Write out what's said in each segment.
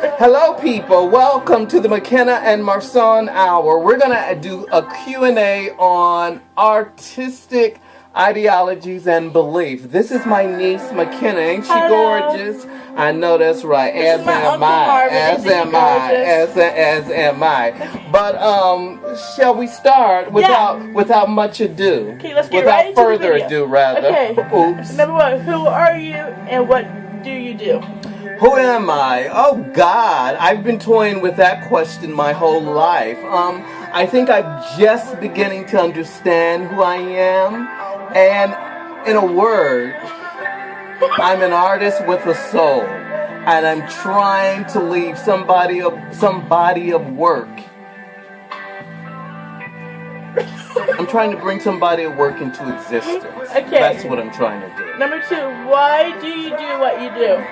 Hello, people. Welcome to the McKenna and Marson Hour. We're going to do a Q&A on artistic ideologies and belief. This is my niece, McKenna. Ain't she gorgeous? I know that's right. As am I. As am I. As am I. But shall we start without much ado? Okay, let's get right into the video. Without further ado, rather. Okay. Oops. Number one, who are you and what do you do? Who am I? Oh God, I've been toying with that question my whole life. I think I'm just beginning to understand who I am, and in a word, I'm an artist with a soul, and I'm trying to leave some body of work. I'm trying to bring some body of work into existence. Okay. That's what I'm trying to do. Number two, why do you do what you do?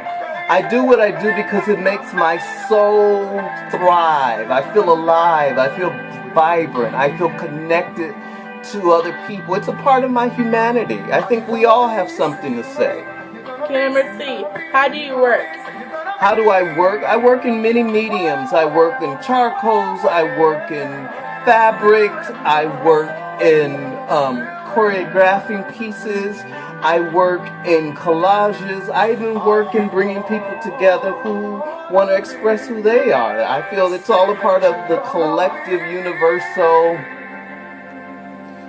I do what I do because it makes my soul thrive. I feel alive. I feel vibrant. I feel connected to other people. It's a part of my humanity. I think we all have something to say. Okay, number three, how do you work? How do I work? I work in many mediums. I work in charcoals. I work in fabrics. I work in choreographing pieces. I work in collages. I even work in bringing people together who want to express who they are. I feel it's all a part of the collective, universal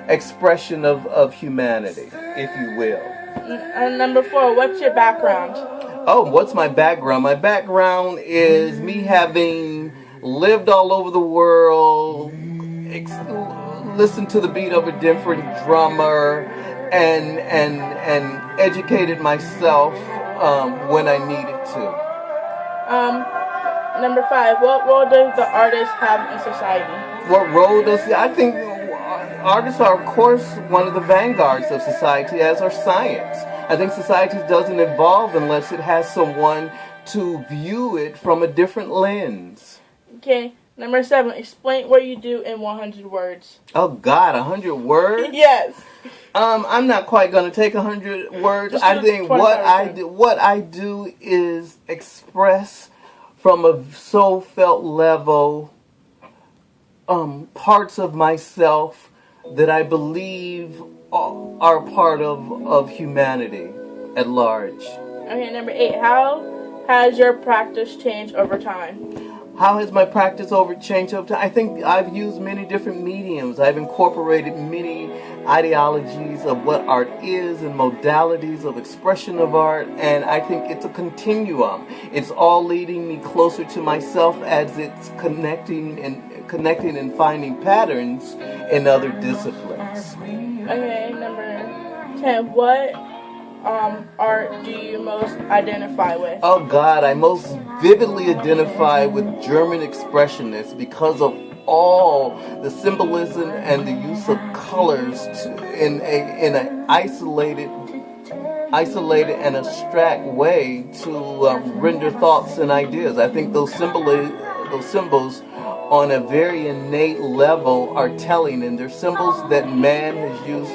expression of humanity, if you will. And number four, what's your background? Oh, what's my background? My background is me having lived all over the world, listened to the beat of a different drummer, and educated myself when I needed to. Number five, what role does the artist have in society? What role does I think artists are, of course, one of the vanguards of society, as are science. I think society doesn't evolve unless it has someone to view it from a different lens. Okay. Number seven, explain what you do in 100 words. Oh God, 100 words? Yes. I'm not quite gonna take 100 words. I think what I do is express from a soul felt level parts of myself that I believe are part of humanity at large. Okay, number eight, how has your practice changed over time? How has my practice changed over time? I think I've used many different mediums. I've incorporated many ideologies of what art is and modalities of expression of art, and I think it's a continuum. It's all leading me closer to myself as it's connecting and finding patterns in other disciplines. Okay, number 10, what art do you most identify with? Oh God, I most vividly identify with German expressionists because of all the symbolism and the use of colors in an isolated and abstract way to render thoughts and ideas. I think those symbols on a very innate level are telling, and they're symbols that man has used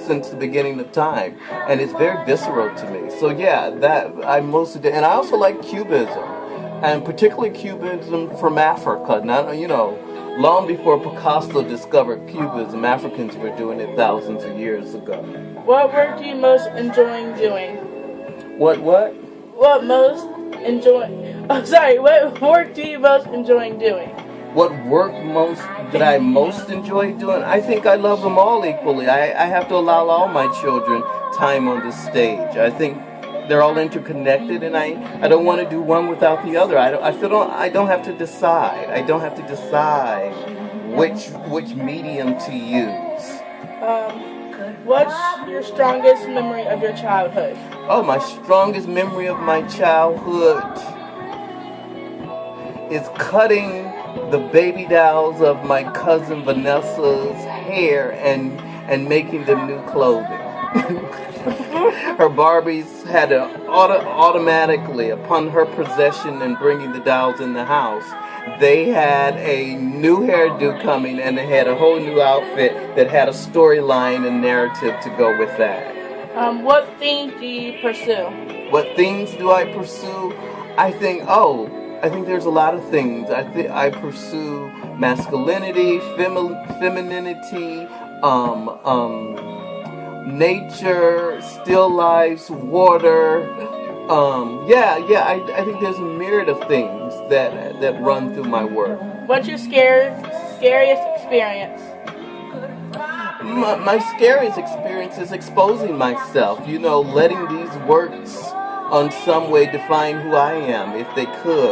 since the beginning of time, and it's very visceral to me. So yeah, that I mostly did. And I also like Cubism, and particularly Cubism from Africa. Not, long before Picasso discovered Cubism, Africans were doing it thousands of years ago. What work do you most enjoy doing? What? What work do you most enjoy doing? What work did I most enjoy doing? I think I love them all equally. I have to allow all my children time on the stage. I think they're all interconnected, and I don't want to do one without the other. I don't have to decide. I don't have to decide which medium to use. What's your strongest memory of your childhood? Oh, my strongest memory of my childhood is cutting the baby dolls of my cousin Vanessa's hair and making them new clothing. Her Barbies had automatically, upon her possession and bringing the dolls in the house, they had a new hairdo coming, and they had a whole new outfit that had a storyline and narrative to go with that. What themes do you pursue? What themes do I pursue? I think, I think there's a lot of things. I pursue masculinity, femininity, nature, still lifes, water. I think there's a myriad of things that run through my work. What's your scariest experience? My scariest experience is exposing myself. Letting these works on some way define who I am, if they could.